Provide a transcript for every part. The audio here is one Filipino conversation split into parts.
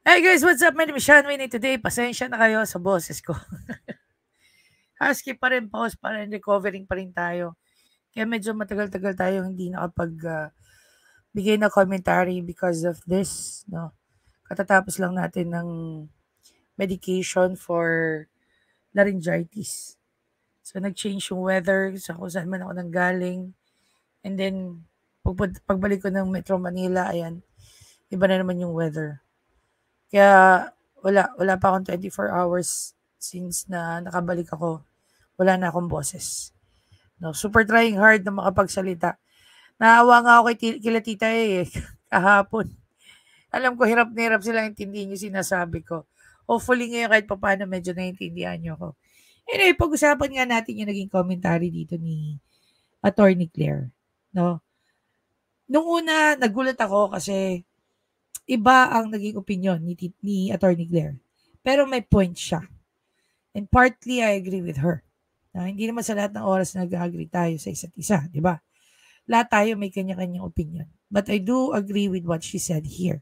Hey guys, what's up? My name is Sean Winnie. Today, pasensya na kayo sa boses ko. Husky pa rin, pause pa rin, recovering pa rin tayo. Kaya medyo matagal-tagal tayo hindi bigay na commentary because of this. No? Katatapos lang natin ng medication for laryngitis. So, nag-change yung weather sa kung saan man ako nanggaling. And then, pagbalik ko ng Metro Manila, ayan, iba na naman yung weather. Kaya wala pa akong 24 hours since na nakabalik ako. Wala na akong boses. No, super trying hard na makapagsalita. Naawa nga ako kila Tita kahapon. Alam ko hirap na hirap silang intindihin yung sinasabi ko. Hopefully ngayon kahit paano medyo naiintindihan nyo ako. Anyway, pag-usapan nga natin yung naging commentary dito ni Attorney Claire. No? Nung una, nagulat ako kasi iba ang naging opinion ni Attorney Claire. Pero may point siya. And partly, I agree with her. Hindi naman sa lahat ng oras nag-agree tayo sa isa't isa, di ba? Lahat tayo may kanya-kanyang opinion. But I do agree with what she said here.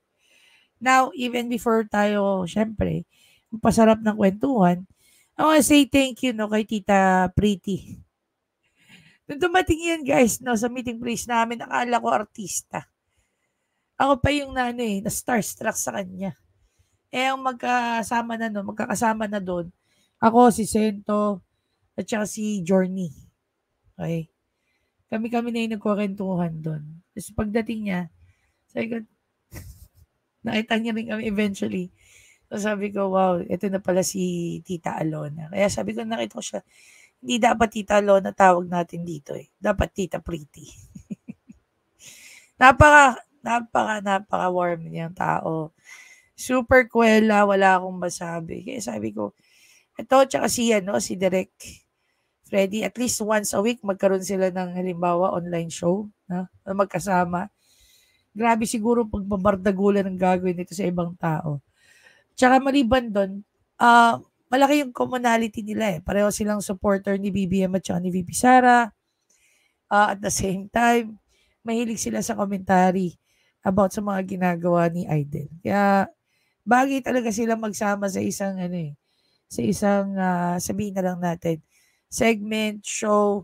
Now, even before tayo, syempre, pasarap ng kwentuhan, I want to say thank you kay Tita Pretty. Nung dumating yan guys, sa meeting place namin, akala ko artista. Ako pa yung na starstruck sa kanya. Ang magkakasama na doon, ako, si Sento, at saka si Journey. Okay? Kami na yung nagkukwentuhan doon. Tapos pagdating niya, sabi ko, nakita niya rin kami eventually. So sabi ko, wow, ito na pala si Tita Alona. Kaya sabi ko, nakita ko siya, hindi dapat Tita Alona tawag natin dito eh. Dapat Tita Pretty. Napaka warm niyang tao. Super kwela, wala akong masabi. Kaya sabi ko, ito, tsaka si Direk Freddy, at least once a week, magkaroon sila ng halimbawa online show na magkasama. Grabe siguro pagbabardagulan ng gagawin nito sa ibang tao. Tsaka maliban doon, malaki yung commonality nila eh. Pareho silang supporter ni BBM at tsaka ni VP Sara. At the same time, mahilig sila sa commentary about sa mga ginagawa ni Idol. Kaya bagay talaga sila magsama sa isang sabihin na lang natin, segment, show,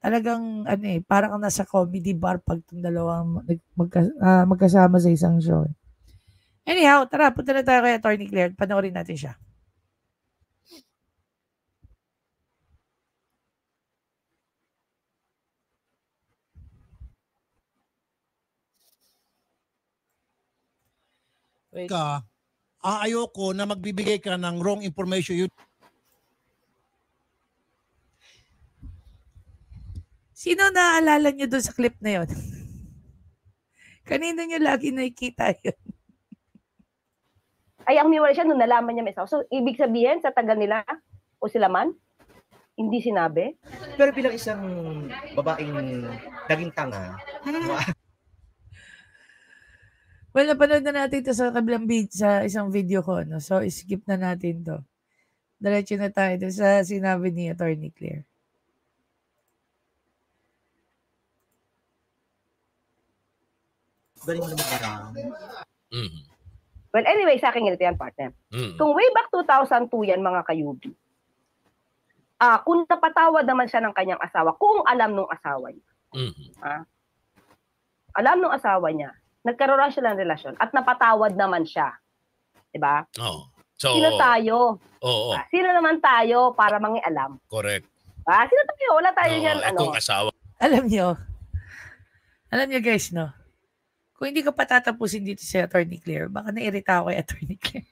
talagang parang nasa comedy bar pag itong dalawang magkasama sa isang show. Anyhow, tara, punta na tayo kay Attorney Claire. Panoorin natin siya. Wait. Ayoko na magbibigay ka ng wrong information. Sino naaalala niyo doon sa clip na yon? Kanino niyo lagi nakikita yun? Ay, ang miwala siya nung nalaman niya may asawa. So, ibig sabihin, sa taga nila, o sila man, hindi sinabi? Pero bilang isang babaeng naging tanga, well, napanood na natin ito sa kabilang sa isang video ko. No? So, skip na natin to. Diretso na tayo sa sinabi ni Attorney Claire. galing mo naman parang. Well, anyway, sa akin ganito yan, partner. Kung way back 2002 yan, mga kayubi, kung napatawad naman siya ng kanyang asawa, kung alam nung asawa niya, alam nung asawa niya, nagkaroon siya ng relasyon at napatawad naman siya. Diba? Oh. So, sino tayo? Oo. Sino naman tayo para mangialam? Correct. Sino tayo? Wala tayo yan. Itong asawa. Alam niyo guys, no? Kung hindi ko patatapusin dito si Attorney Claire, baka nairita ako kay Attorney Claire.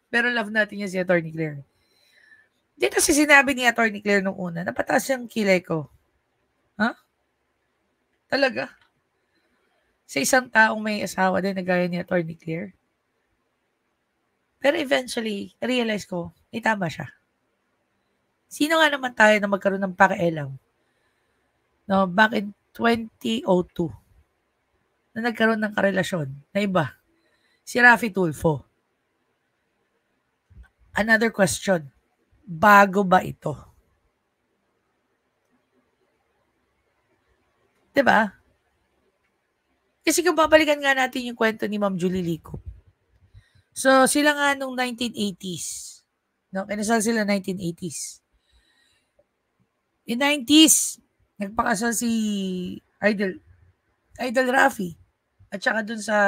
Pero love natin niya si Attorney Claire. Dito si sinabi ni Attorney Claire nung una, napataas yung kilay ko. Talaga? Sa isang taong may asawa din na gaya ni Attorney Claire. Pero eventually, realize ko, tama siya. Sino nga naman tayo na magkaroon ng pakialam? No, back in 2002, na nagkaroon ng karelasyon na iba. Si Raffy Tulfo. Another question. Bago ba ito? Diba? Kasi kung babalikan nga natin yung kwento ni Ma'am Julie Lico, So, sila nga nung 1980s. No, kinasal sila 1980s. In 90s, nagpakasal si Idol Rafi. At saka dun sa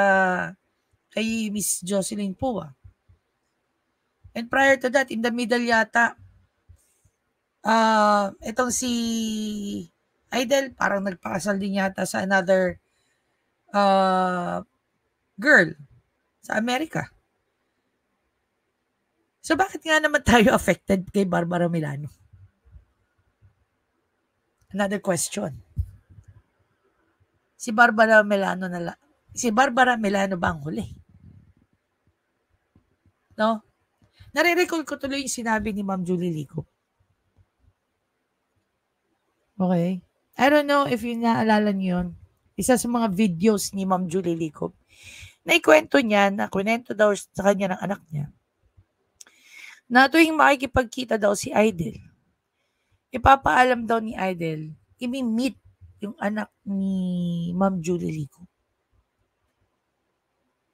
kay Miss Jocelyn Pua. And prior to that, in the middle yata, itong si Idol, parang nagpakasal din yata sa another girl sa Amerika. So, bakit nga naman tayo affected kay Barbara Milano? Another question. Si Barbara Milano ba ang huli? No? Nare-recall ko tuloy yung sinabi ni Ma'am Julie Licop. Okay? I don't know if yun naalala niyo yun. Isa sa mga videos ni Ma'am Julie Licop na ikwento niya, na kwento daw sa kanya ng anak niya, na tuwing makikipagkita daw si Idol, ipapaalam daw ni Idol, imi-meet yung anak ni Ma'am Julie Licop.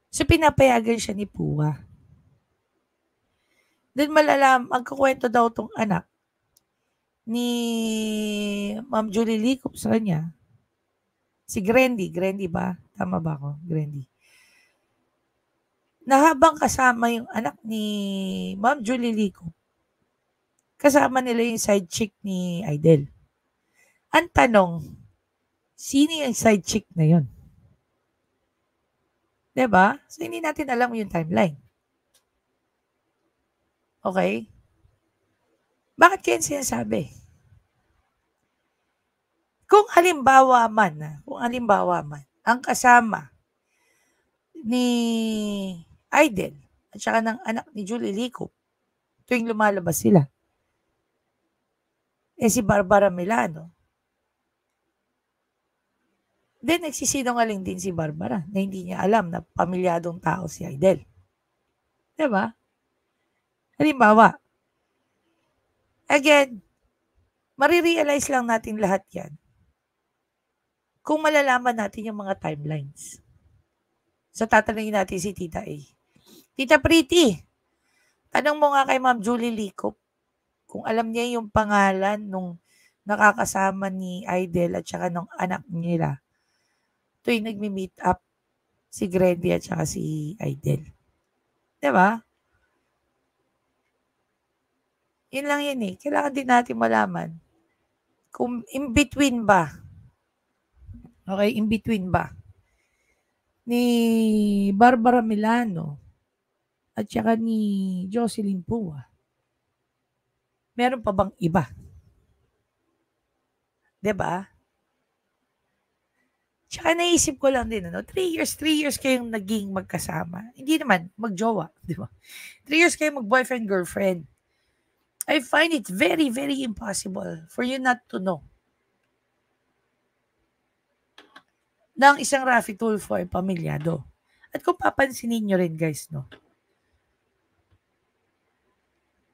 So, pinapayagan siya ni Pua. Then ang kukwento daw tong anak ni Ma'am Julie Licop sa kanya, si Grandy ba? Tama ba ako? Grandy. Na habang kasama yung anak ni Ma'am Julie Licop, kasama nila yung side chick ni Idol. Ang tanong, sino yung side chick na yun? Diba? So, hindi natin alam yung timeline. Okay? Bakit kaya sinasabi? Kung halimbawa man, ang kasama ni Idol at saka ng anak ni Julie Licop tuwing lumalabas sila, si Barbara Milano, then nagsisinungaling din si Barbara na hindi niya alam na pamilyadong tao si Idol. Diba? Halimbawa, again, marirealize lang natin lahat yan kung malalaman natin yung mga timelines. So, tatanungin natin si Tita A. Tita Pretty, tanong mo nga kay Ma'am Julie Licop kung alam niya yung pangalan nung nakakasama ni Idol at saka nung anak nila tuwing nagmi-meet up si Grandy at saka si Idol. Diba? Yun lang yun eh. Kailangan din natin malaman kung in between ba, okay, in between ba ni Barbara Milano at saka ni Jocelyn Pua, meron pa bang iba? Diba? Tsaka naisip ko lang din, 3 years kayong naging magkasama. Hindi naman, magjowa. Diba? 3 years kayong mag-boyfriend, girlfriend. I find it very, very impossible for you not to know na ang isang Raffy Tulfo ay pamilyado. At kung papansinin nyo rin guys,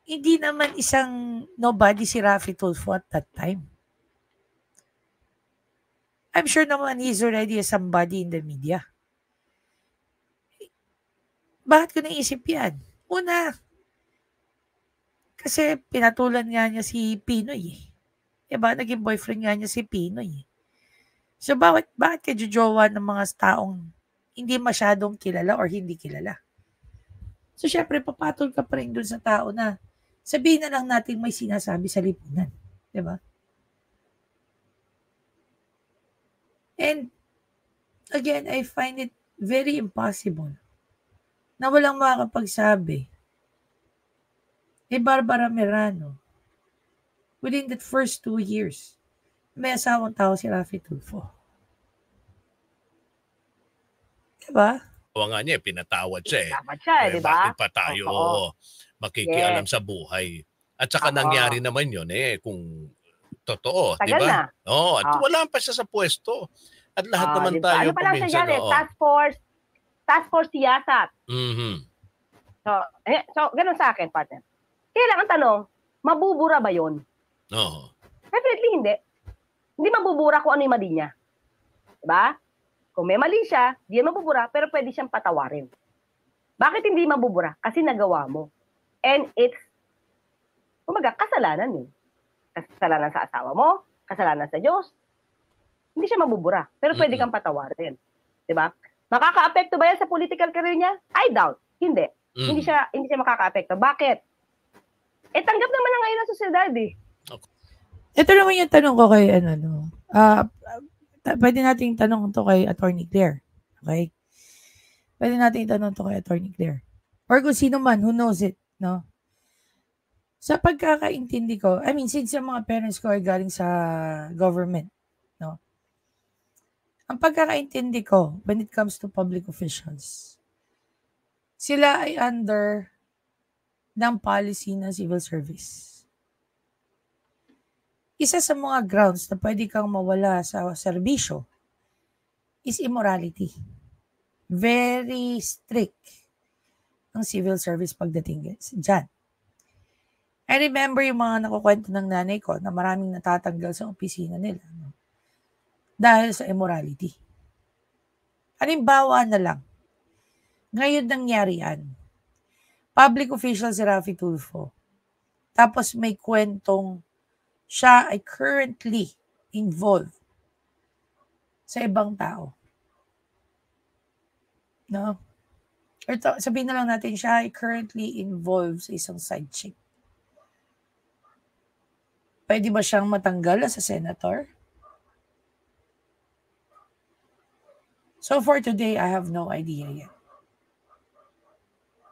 hindi naman isang nobody si Raffy Tulfo at that time. I'm sure naman he's already somebody in the media. Bakit ko naisip yan? Una, kasi pinatulan nga niya si Pinoy eh. Diba? Naging boyfriend nga niya si Pinoy eh. So, bakit kajujowa ng mga taong hindi masyadong kilala or hindi kilala? So, syempre, papatol ka pa rin dun sa tao na sabihin na lang natin may sinasabi sa lipunan. Diba? And, again, I find it very impossible na walang makakapagsabi Barbara Milano, within the first 2 years, may asawang tao si Raffy Tulfo. Diba? O nga niya, pinatawad siya eh. Dapat siya, diba? Bakit pa tayo makikialam sa buhay? At saka nangyari naman yun kung totoo, di ba? At wala pa siya sa pwesto. At lahat naman diba? tayo ano pa lang siya dyan Task Force Siyasat. Mm-hmm. So, ganun sa akin, partner. Kailangan tanong, mabubura ba yun? Oo. Definitely hindi. Hindi mabubura kung ano yung mali niya. Diba? Kung may mali siya, di yan mabubura, pero pwede siyang patawarin. Bakit hindi mabubura? Kasi nagawa mo. And it's, kumaga, kasalanan eh. Kasalanan sa asawa mo, kasalanan sa Diyos. Hindi siya mabubura. Pero pwede kang patawarin. Diba? Makaka-apekto ba yan sa political career niya? I doubt. Hindi. Hindi siya makaka-apekto. Bakit? Eh, tanggap naman na ngayon ng sosyedad eh. Ito naman yung tanong ko kay, pwede nating tanong to kay Attorney Claire. Okay? Pwede natin itanong to kay Attorney Claire. Or kung sino man, who knows it, no? Sa pagkakaintindi ko, I mean, since yung mga parents ko ay galing sa government, no? Ang pagkakaintindi ko, when it comes to public officials, sila ay under ng policy ng civil service. Isa sa mga grounds na pwede kang mawala sa serbisyo is immorality. Very strict ang civil service pagdating dyan. I remember yung mga nakukwento ng nanay ko na maraming natatanggal sa opisina nila, no? Dahil sa immorality. Halimbawa na lang, ngayon nangyari yan. Public official si Raffy Tulfo. Tapos may kwentong siya ay currently involved sa ibang tao. No? Or sabihin na lang natin, siya ay currently involved sa isang side chick. Pwede ba siyang matanggal sa senator? So for today, I have no idea yet.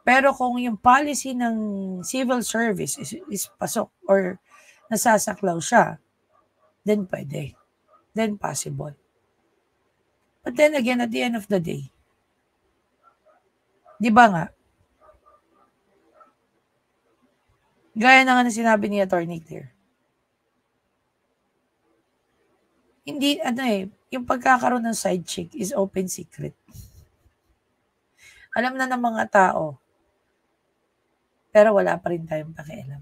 Pero kung yung policy ng civil service is pasok or nasasaklaw siya, then pwede. Then possible. But then again, at the end of the day, di ba nga? Gaya na nga na sinabi ni Attorney Claire. Hindi, yung pagkakaroon ng side chick is open secret. Alam na ng mga tao, pero wala pa rin tayong pakialam.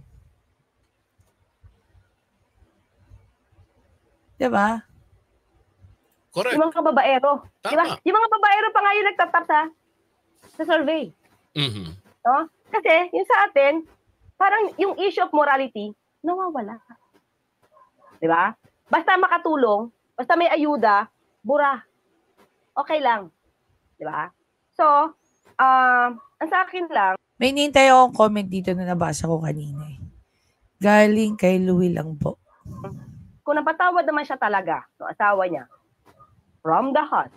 Diba? Correct. Yung mga babaero. Diba? Yung mga babaero pa nga yung nagtatap sa survey. No? Kasi yung sa atin, parang yung issue of morality, nawawala. Diba? Basta makatulong, basta may ayuda, bura. Okay lang. Diba? So, ang sa akin lang, may nintay akong comment dito na nabasa ko kanina. Galing kay Louie lang po. Kung napatawad naman siya talaga, no, asawa niya, from the heart,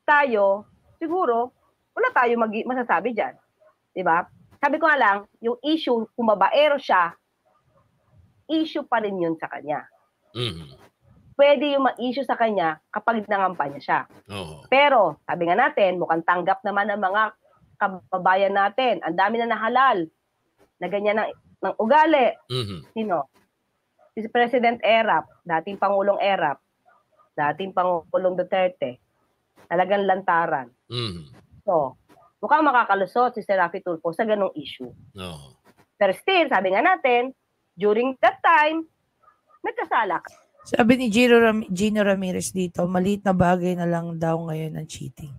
tayo, siguro, wala tayo masasabi dyan. Diba? Sabi ko nga lang, yung issue, kung babaero siya, issue pa rin yun sa kanya. Pwede yung ma-issue sa kanya kapag nangampanya siya. Pero, sabi nga natin, mukhang tanggap naman ng mga kababayan natin. Ang dami na nahalal na ganyan ng ugali. Sino? Si President Erap, dating Pangulong Erap, dating Pangulong Duterte, talagang lantaran. So, mukhang makakalusot si Raffy Tulfo sa ganong issue. Pero still, sabi nga natin, during that time, nagkasala ka. Sabi ni Gino Ramirez dito, maliit na bagay na lang daw ngayon ang cheating.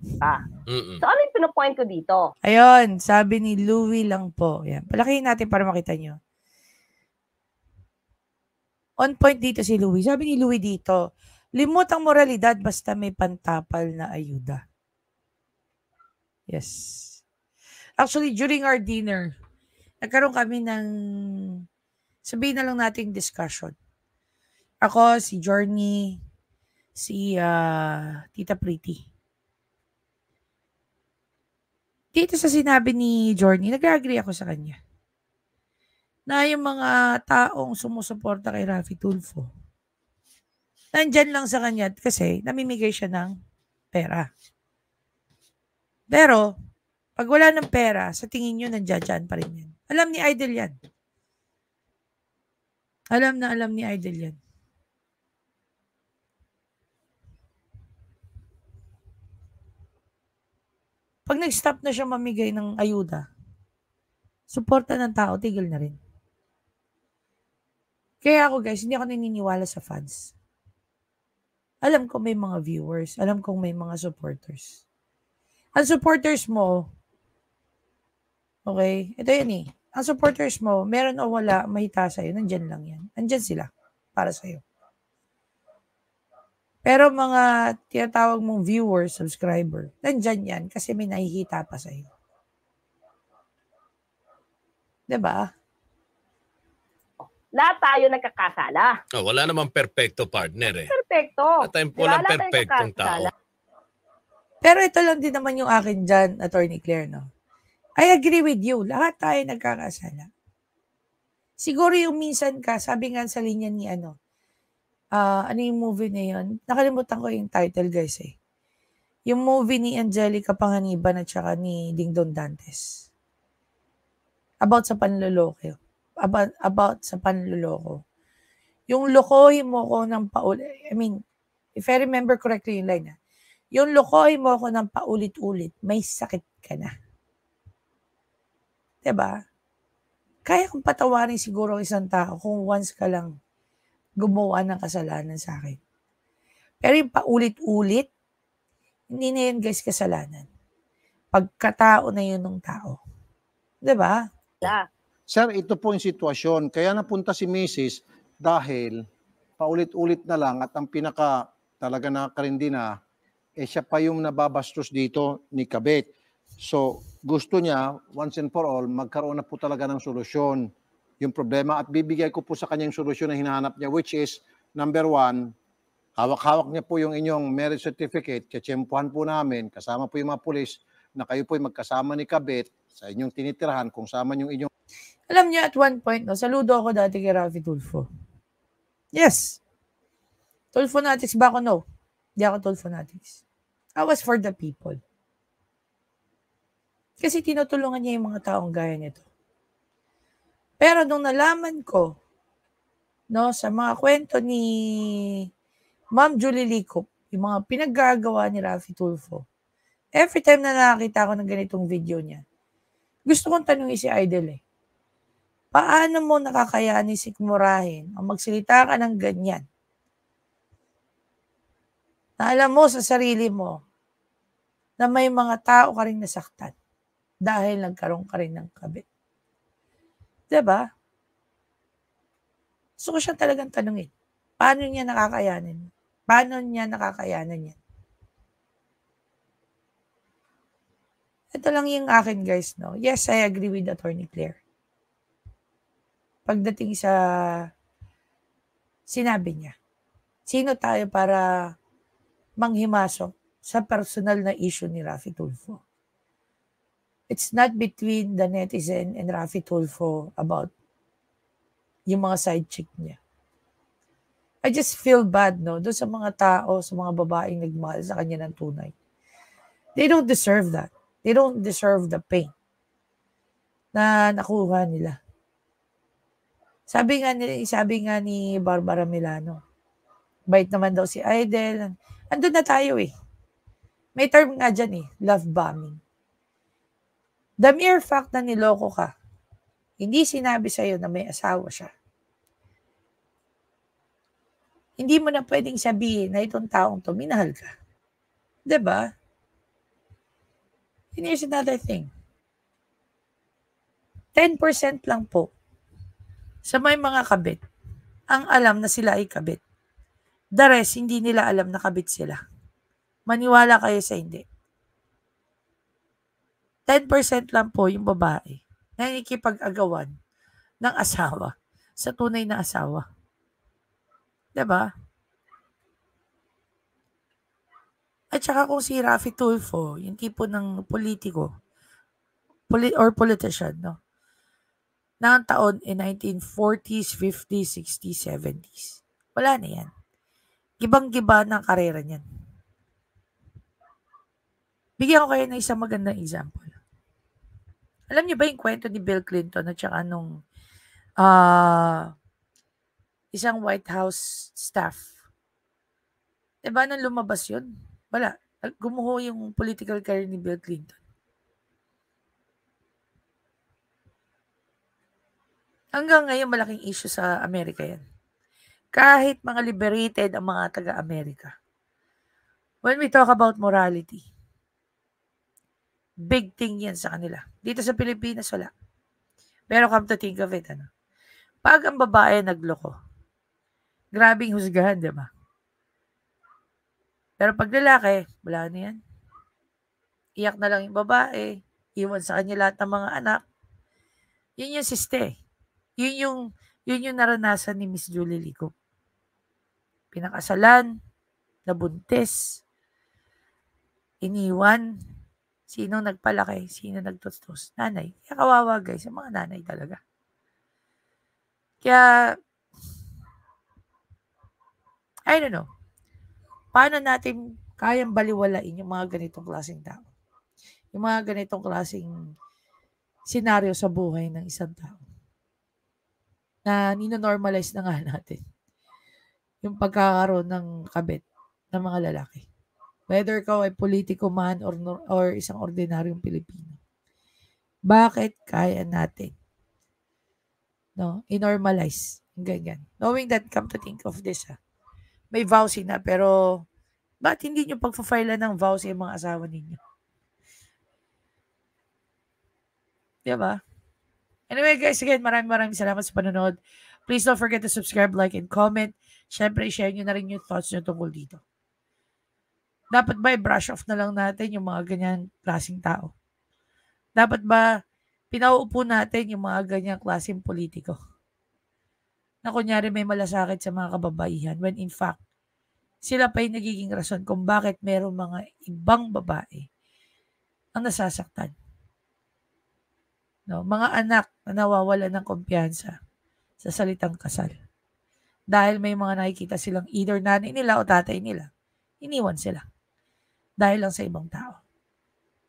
So, ano yung pinapoint ko dito? Ayun, sabi ni Louie lang po. Yan. Palakihin natin para makita nyo. On point dito si Louie. Sabi ni Louie dito, limot ang moralidad basta may pantapal na ayuda. Yes. Actually, during our dinner, nagkaroon kami ng, sabihin na lang nating discussion. Ako, si Journey, si Tita Pretty. Dito sa sinabi ni Journey, nag-agree ako sa kanya. Na yung mga taong sumusuporta kay Raffy Tulfo, nandyan lang sa kanya kasi namimigay siya ng pera. Pero, pag wala ng pera, sa tingin nyo, nandiyan pa rin yan. Alam ni Idol yan. Alam ni Idol yan. Pag nag-stop na siya mamigay ng ayuda, suporta ng tao, tigil na rin. Kaya ako guys, hindi ako naniniwala sa funds. alam ko may mga viewers, alam kong may mga supporters. Ang supporters mo, okay, ito yan eh. Ang supporters mo, meron o wala, mahita sa'yo, nandyan lang yan. Nandyan sila para sa'yo. Pero mga tinatawag mong viewers, subscriber, nandyan yan kasi may nakikita pa sa'yo. Diba? Lahat tayo nagkakasala. Oh, wala namang perfecto partner eh. Perfecto. At time Diba? walang Lahat tayo perfectong tao. nagkakasala. Pero ito lang din naman yung akin dyan, Attorney Claire, no? I agree with you. Lahat tayo nagkakasala. Siguro yung minsan ka, sabi nga sa linya ni ano yung movie na yun? Nakalimutan ko yung title, guys eh. Yung movie ni Angelica Panganiban at saka ni Dingdong Dantes. About sa panloloko. About sa panloloko. Yung lokohin mo ko ng if I remember correctly yung line yung lokohin mo ko ng paulit-ulit, may sakit ka na. Diba? Kaya kong patawarin siguro isang tao kung once ka lang gumawa ng kasalanan sa akin. Pero yung paulit-ulit, hindi na yun guys kasalanan. Pagkatao na yun ng tao. Diba? Sir, ito po yung sitwasyon. Kaya napunta si Mrs. dahil paulit-ulit na lang at ang pinaka talaga nakakarindi na, siya pa yung nababastos dito ni Kabit. So, gusto niya, once and for all, magkaroon na po talaga ng solusyon yung problema at bibigay ko po sa kanya yung solusyon na hinahanap niya, which is, number 1, hawak-hawak niya po yung inyong marriage certificate, katsyempuhan po namin, kasama po yung mga pulis, na kayo po yung magkasama ni Kabit sa inyong tinitirahan kung sama yung inyong... Alam niyo, at one point, no, saludo ako dati kay Rafi Tulfo. Yes. Tulfonatics ba ako? No. Hindi ako Tulfonatics. I was for the people. Kasi tinutulungan niya yung mga taong gaya nito. Pero nung nalaman ko, no, sa mga kwento ni Ma'am Julie Licop, yung mga pinaggagawa ni Rafi Tulfo, every time na nakakita ko ng ganitong video niya, gusto kong tanungin si Idol eh, paano mo nakakayanin sikmurahin o magsalita ka ng ganyan? Na alam mo sa sarili mo na may mga tao ka rin nasaktan dahil nagkaroon ka rin ng kabit. Diba? Gusto ko siya talagang tanungin. Paano niya nakakayanin? Paano niya nakakayanan yan? Ito lang yung akin, guys, no? Yes, I agree with Attorney Claire. Pagdating sa sinabi niya, sino tayo para manghimasok sa personal na issue ni Rafi Tulfo? It's not between the netizen and Rafi Tulfo about yung mga side chick niya. I just feel bad, no? Doon sa mga tao, sa mga babaeng nagmahal sa kanya ng tunay. They don't deserve that. They don't deserve the pain na nakuha nila. Sabi nga ni Barbara Milano, bait naman daw si Idol. Andun na tayo eh. May term nga dyan eh, love bombing. The mere fact na niloko ka, hindi sinabi sa'yo na may asawa siya. Hindi mo na pwedeng sabihin na itong taong to, minahal ka. Diba? And here's another thing. 10% lang po sa may mga kabit ang alam na sila ay kabit. The rest, hindi nila alam na kabit sila. Maniwala kayo sa hindi. 10% lang po yung babae na nakikipag-agawan ng asawa sa tunay na asawa. Diba? At saka kung si Rafi Tulfo, yung tipo ng politiko or politician, no? Na taon in 1940s, 50s, 60s, 70s. Wala na yan. Gibang-giba ng karera niyan. Bigyan ko kayo ng isang magandang example. Alam niyo ba yung kwento ni Bill Clinton at saka nung isang White House staff? Diba nang lumabas yun? Wala. Gumuho yung political career ni Bill Clinton. Hanggang ngayon, malaking issue sa Amerika yan. Kahit mga liberated ang mga taga-Amerika, When we talk about morality, big thing yan sa kanila. Dito sa Pilipinas, wala. Pero come to think of it, pag ang babae nagloko, grabing husgahan, di ba? Pero pag lalaki, wala na yan. Iyak na lang yung babae, iwan sa kanya lahat ng mga anak. Yun yung siste. Yun yung naranasan ni Miss Julie Lico. Pinakasalan, nabuntis, iniwan. Sino nagpalaki? Sino nagtustos? Nanay. Kaya kawawa guys, yung mga nanay talaga. Kaya, I don't know. Paano natin kayang baliwalain yung mga ganitong klaseng tao? Yung mga ganitong klaseng senaryo sa buhay ng isang tao na nino-normalize na nga natin yung pagkakaroon ng kabit ng mga lalaki. Whether ikaw ay politiko man or isang ordinaryong Pilipino. Bakit kaya natin i-normalize yung ganyan? Knowing that, come to think of this, may vowsy na, pero bakit hindi nyo pagpa-file ng vowsy yung mga asawa ninyo? Diba? Anyway guys, again, maraming salamat sa panonood. Please don't forget to subscribe, like, and comment. Siyempre, share nyo na rin yung thoughts nyo tungkol dito. Dapat ba i-brush off na lang natin yung mga ganyan klaseng tao? Dapat ba pinauupo natin yung mga ganyan klaseng politiko? Na kunyari may malasakit sa mga kababaihan when in fact, sila pa yung nagiging rason kung bakit merong mga ibang babae ang nasasaktan. Mga anak na nawawalan ng kumpiyansa sa salitang kasal. Dahil may mga nakikita silang either nanay nila o tatay nila. Iniwan sila. Dahil lang sa ibang tao.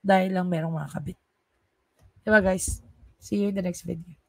Dahil lang merong mga kabit. Diba guys? See you in the next video.